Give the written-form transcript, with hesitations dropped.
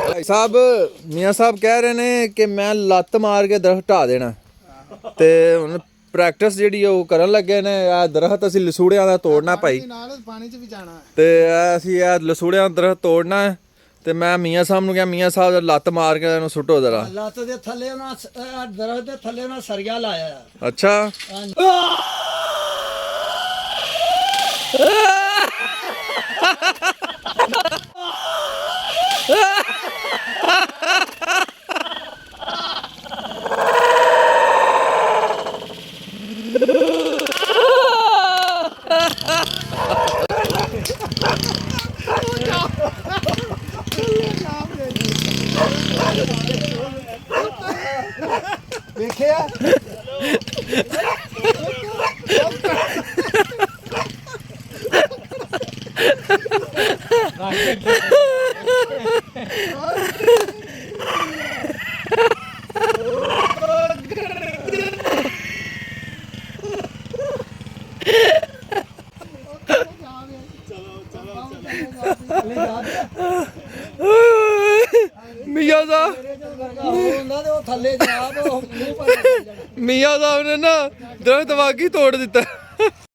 भाई साहब मियाँ साहब कह रहे ने कि मैं लत्त मार के दरख्त ढा देना ते हुण प्रैक्टिस जिहड़ी ओह करन लगे ने। आ दरख्त असीं लसूड़ियां दा तोड़ना भाई ते असीं आ लसूड़ियां दा दरख्त तोड़ना है ते मैं मियाँ साहब नूं कहा मियाँ साहब लत्त मार के इहनूं सुट्टो जरा। लत्त दे थल्ले ना दरख्त दे थल्ले ना सरिया लाया। अच्छा देखिए मियाँ साहब मियाँ साहब ने ना दरख्त वाकई तोड़ दिता।